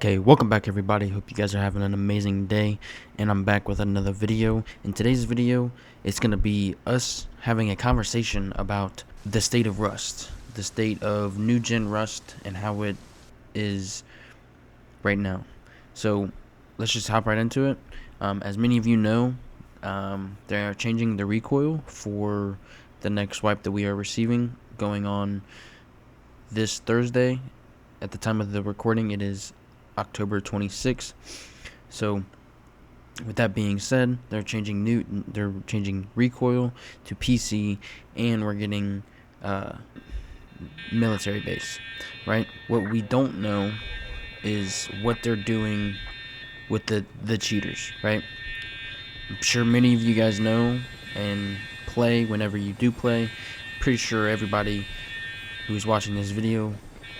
Okay, welcome back everybody. Hope you guys are having an amazing day, and I'm back with another video. In today's video, it's going to be us having a conversation about the state of Rust, the state of new gen Rust, and how it is right now. So let's just hop right into it. As many of you know, they are changing the recoil for the next wipe that we are receiving, going on this Thursday. At the time of the recording, it is October 26th. So with that being said, they're changing recoil to PC, and we're getting military base, right? What we don't know is what they're doing with the cheaters, right? I'm sure many of you guys know and play whenever you do play. Pretty sure everybody who's watching this video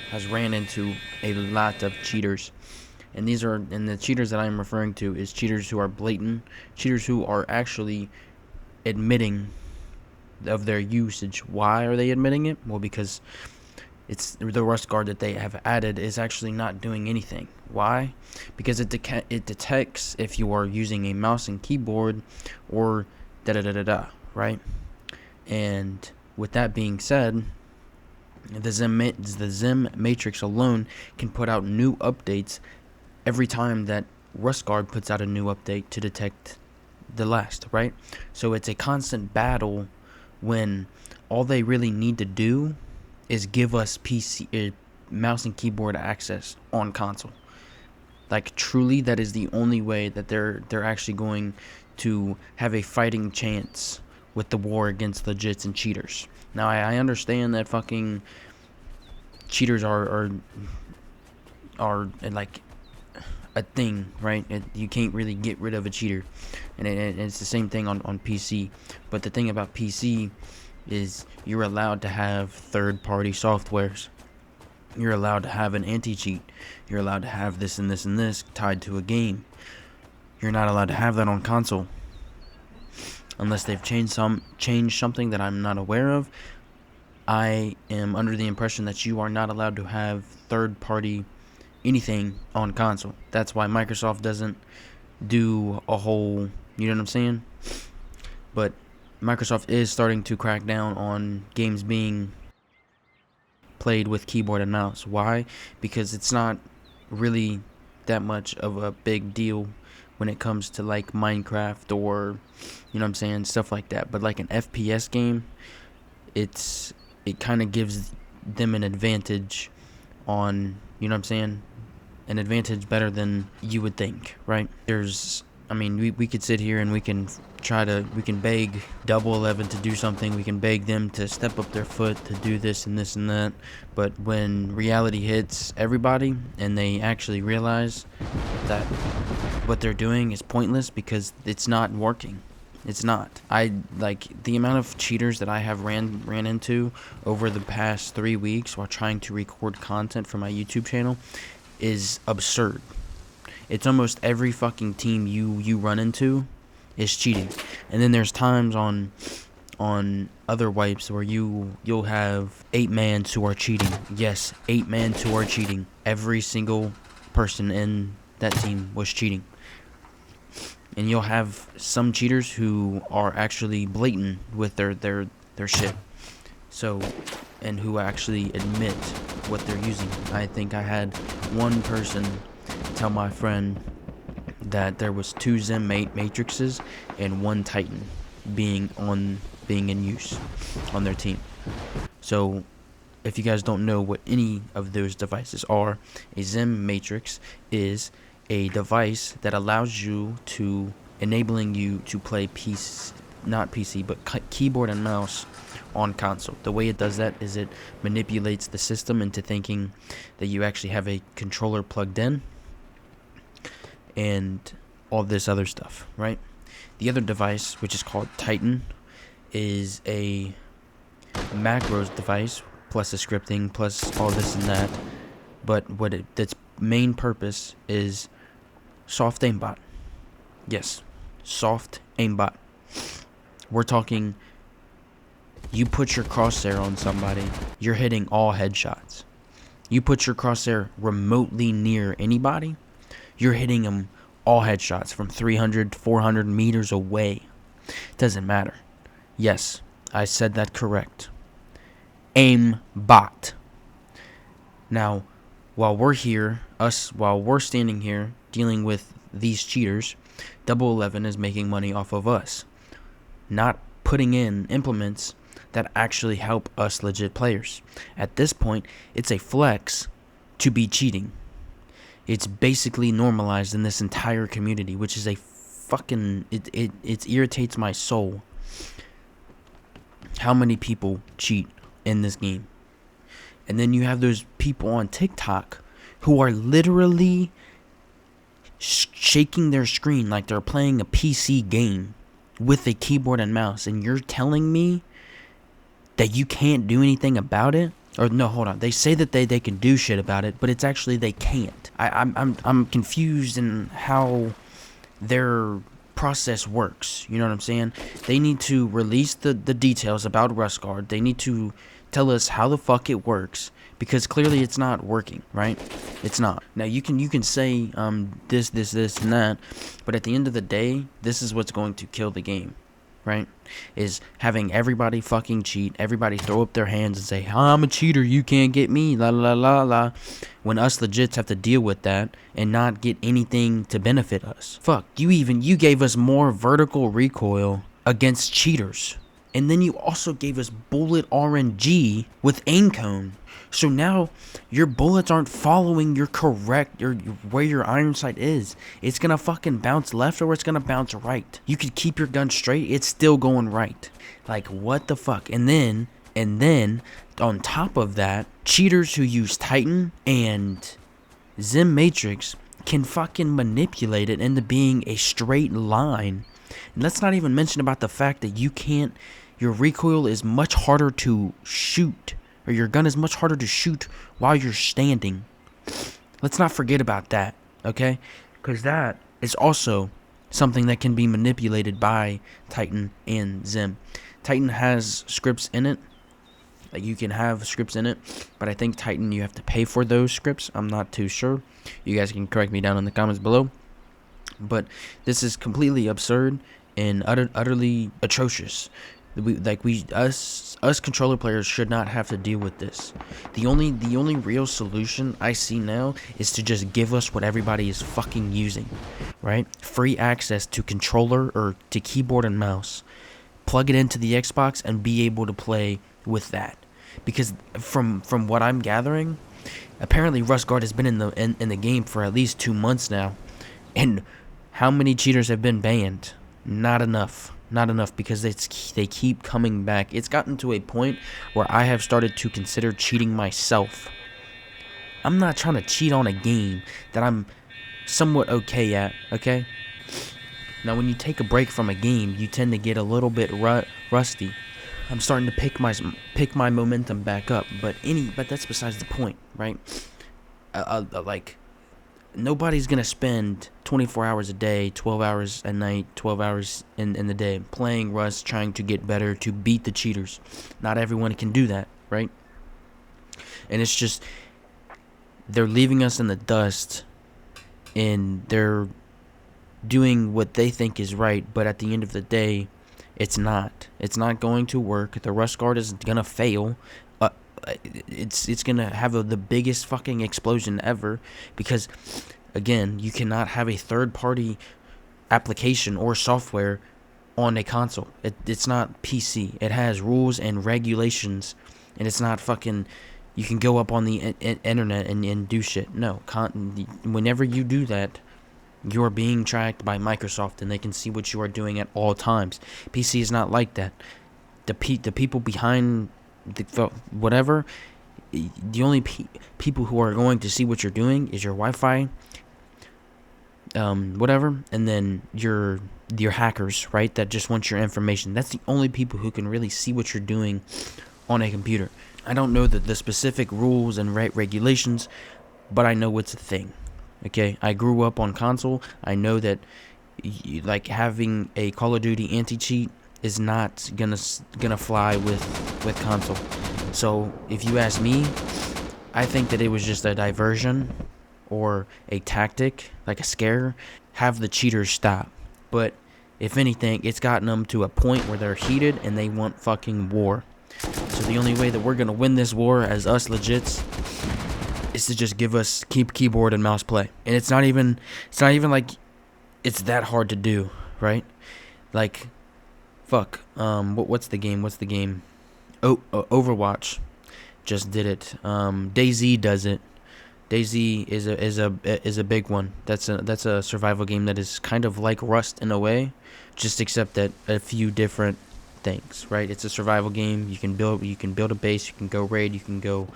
has ran into a lot of cheaters. And the cheaters that I'm referring to is cheaters who are blatant, cheaters who are actually admitting of their usage. Why are they admitting it? Well, because it's the Rust guard that they have added is actually not doing anything. Why? Because it detects if you are using a mouse and keyboard or right? And with that being said, the Zim matrix alone can put out new updates every time that Rust Guard puts out a new update to detect the last, right? So it's a constant battle when all they really need to do is give us PC mouse and keyboard access on console. Like, truly, that is the only way that they're actually going to have a fighting chance with the war against legits and cheaters. Now, I understand that fucking cheaters are like a thing, right? You can't really get rid of a cheater, and it's the same thing on PC. But the thing about PC is you're allowed to have third-party softwares. You're allowed to have an anti-cheat. You're allowed to have this and this and this tied to a game. You're not allowed to have that on console unless they've changed something that I'm not aware of. I am under the impression that you are not allowed to have third-party anything on console. That's why Microsoft doesn't do a whole, you know what I'm saying? But Microsoft is starting to crack down on games being played with keyboard and mouse. Why? Because it's not really that much of a big deal when it comes to like Minecraft or, you know what I'm saying, stuff like that. But like an FPS game, it kind of gives them an advantage on, you know what I'm saying, an advantage better than you would think, right? We could sit here and we can beg Double 11 to do something. We can beg them to step up their foot to do this and this and that. But when reality hits everybody and they actually realize that what they're doing is pointless because it's not working. It's not. The amount of cheaters that I have ran into over the past 3 weeks while trying to record content for my YouTube channel is absurd. It's almost every fucking team you run into is cheating. And then there's times on other wipes where you'll have 8-mans who are cheating. Yes, 8-mans who are cheating. Every single person in that team was cheating. And you'll have some cheaters who are actually blatant with their shit. So, and who actually admit what they're using. I think I had one person tell my friend that there was 2 Zim matrices and 1 Titan being in use on their team. So, if you guys don't know what any of those devices are, a Zim matrix is a device that allows you to, enabling you to play not PC, but keyboard and mouse on console. The way it does that is it manipulates the system into thinking that you actually have a controller plugged in and all this other stuff, right? The other device, which is called Titan, is a macros device plus a scripting plus all this and that. But its main purpose is soft aimbot. Yes, soft aimbot. We're talking, you put your crosshair on somebody, you're hitting all headshots. You put your crosshair remotely near anybody, you're hitting them all headshots from 300 to 400 meters away. Doesn't matter. Yes, I said that correct. Aim bot. Now, while we're standing here dealing with these cheaters, Double 11 is making money off of us, not putting in implements that actually help us legit players. At this point, it's a flex to be cheating. It's basically normalized in this entire community, which is a fucking... It irritates my soul how many people cheat in this game. And then you have those people on TikTok who are literally shaking their screen like they're playing a PC game with a keyboard and mouse, and you're telling me that you can't do anything about it? Or no, hold on. They say that they can do shit about it, but it's actually they can't. I'm confused in how their process works. You know what I'm saying? They need to release the details about RustGuard. They need to tell us how the fuck it works, because clearly it's not working, right? It's not. Now you can say this and that, but at the end of the day, this is what's going to kill the game, right? Is having everybody fucking cheat, everybody throw up their hands and say, I'm a cheater, you can't get me, la la la la, when us legits have to deal with that and not get anything to benefit us. Fuck, you gave us more vertical recoil against cheaters. And then you also gave us bullet RNG with aim cone. So now your bullets aren't following your correct, where your iron sight is. It's gonna fucking bounce left or it's gonna bounce right. You could keep your gun straight, it's still going right. Like, what the fuck? And then on top of that, cheaters who use Titan and Zim Matrix can fucking manipulate it into being a straight line. And let's not even mention about the fact that your recoil is much harder to shoot, or your gun is much harder to shoot while you're standing. Let's not forget about that, okay? Because that is also something that can be manipulated by Titan and Zim. Titan has scripts in it. Like, you can have scripts in it, but I think Titan, you have to pay for those scripts. I'm not too sure. You guys can correct me down in the comments below. But this is completely absurd and utterly atrocious. Us controller players should not have to deal with this. The only real solution I see now is to just give us what everybody is fucking using, right? Free access to controller or to keyboard and mouse. Plug it into the Xbox and be able to play with that. Because from what I'm gathering, apparently RustGuard has been in the game for at least 2 months now, and how many cheaters have been banned? Not enough. Not enough, because they keep coming back. It's gotten to a point where I have started to consider cheating myself. I'm not trying to cheat on a game that I'm somewhat okay at, okay? Now, when you take a break from a game, you tend to get a little bit rusty. I'm starting to pick my momentum back up, but that's besides the point, right? Like, nobody's gonna spend 24 hours a day, 12 hours at night, 12 hours in the day playing Rust, trying to get better, to beat the cheaters. Not everyone can do that, right? And it's just, they're leaving us in the dust, and they're doing what they think is right, but at the end of the day, it's not. It's not going to work. The RustGuard is gonna fail. It's gonna have the biggest fucking explosion ever, because again, you cannot have a third-party application or software on a console. It's not PC. It has rules and regulations, and it's not fucking, you can go up on the internet and do shit. No, whenever you do that, you're being tracked by Microsoft, and they can see what you are doing at all times. PC is not like that. The people behind whatever, the only people who are going to see what you're doing is your Wi-Fi, whatever, and then your hackers, right, that just want your information. That's the only people who can really see what you're doing on a computer. I don't know the specific rules and regulations, but I know it's a thing, okay? I grew up on console. I know that, like, having a Call of Duty anti-cheat is not gonna fly with console. So if you ask me, I think that it was just a diversion or a tactic, like a scare, have the cheaters stop. But if anything, it's gotten them to a point where they're heated and they want fucking war. So the only way that we're gonna win this war as us legits is to just keep keyboard and mouse play. And it's not even like it's that hard to do, right? Like, fuck. What's the game? Oh, Overwatch just did it. DayZ does it. DayZ is a big one. That's a survival game that is kind of like Rust in a way, just except that a few different things, right? It's a survival game. You can build a base. You can go raid. You can go,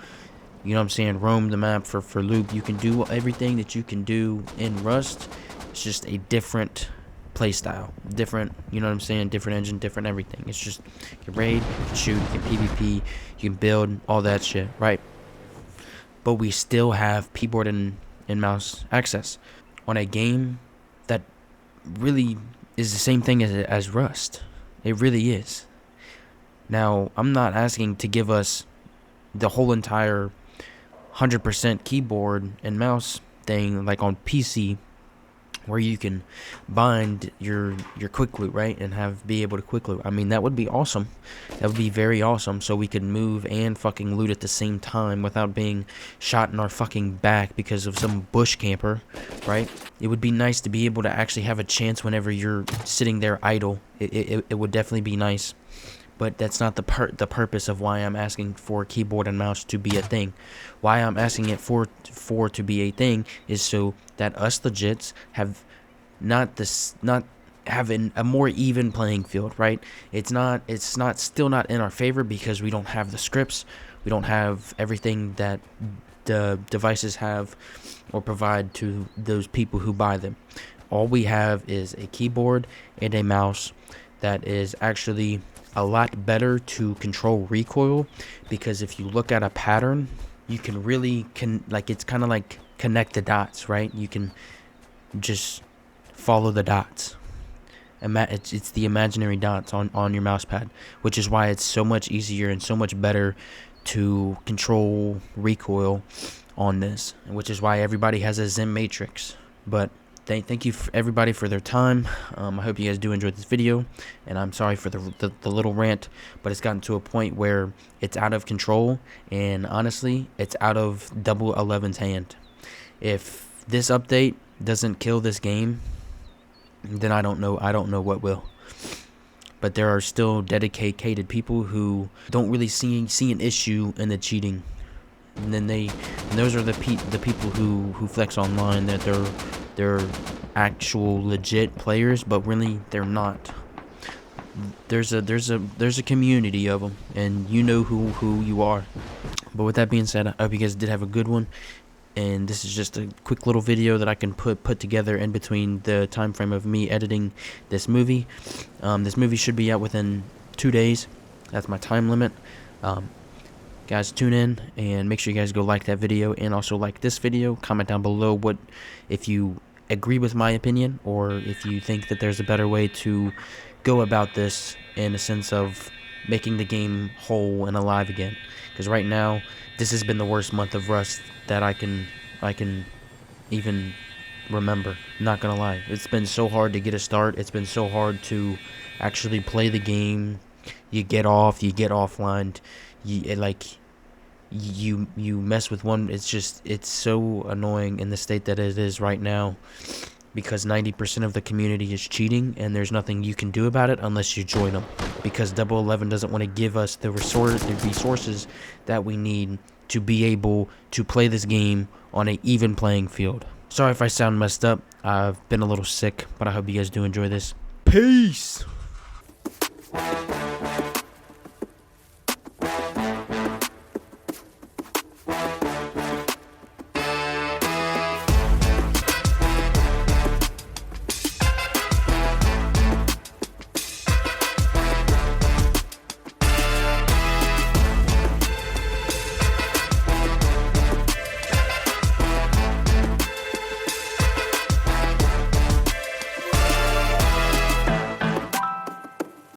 you know what I'm saying, roam the map for loot. You can do everything that you can do in Rust. It's just a different play style, different, you know what I'm saying, different engine, different everything. It's just you can raid, you can shoot, you can PvP, you can build, all that shit, right? But we still have keyboard and mouse access on a game that really is the same thing as Rust. It really is. Now, I'm not asking to give us the whole entire 100% keyboard and mouse thing like on PC, where you can bind your quick loot, right, and be able to quick loot. I mean, that would be awesome. That would be very awesome, so we could move and fucking loot at the same time without being shot in our fucking back because of some bush camper, right? It would be nice to be able to actually have a chance whenever you're sitting there idle. It would definitely be nice. But that's not the purpose of why I'm asking for keyboard and mouse to be a thing. Why I'm asking it for to be a thing is so that us legits have not having a more even playing field, right? It's still not in our favor because we don't have the scripts, we don't have everything that the devices have or provide to those people who buy them. All we have is a keyboard and a mouse that is actually a lot better to control recoil, because if you look at a pattern, you can really it's kind of like connect the dots, right? You can just follow the dots. It's the imaginary dots on your mouse pad, which is why it's so much easier and so much better to control recoil on this, which is why everybody has a Zim matrix. But thank you everybody for their time. I hope you guys do enjoy this video, and I'm sorry for the little rant, but it's gotten to a point where it's out of control, and honestly, it's out of Double 11's hand. If this update doesn't kill this game, then I don't know what will. But there are still dedicated people who don't really see an issue in the cheating, and then those are the people who flex online that they're actual legit players, but really they're not. There's a community of them, and you know who you are. But with that being said, I hope you guys did have a good one, and this is just a quick little video that I can put together in between the time frame of me editing this movie. This movie should be out within 2 days. That's my time limit. Guys, tune in and make sure you guys go like that video, and also like this video. Comment down below if you agree with my opinion, or if you think that there's a better way to go about this in a sense of making the game whole and alive again. Because right now, this has been the worst month of Rust that I can even remember. Not gonna lie, it's been so hard to get a start. It's been so hard to actually play the game. You get off, you get offline. You mess with one. It's so annoying in the state that it is right now, because 90% of the community is cheating, and there's nothing you can do about it unless you join them, because Double 11 doesn't want to give us the resources that we need to be able to play this game on an even playing field. Sorry if I sound messed up. I've been a little sick, but I hope you guys do enjoy this. Peace.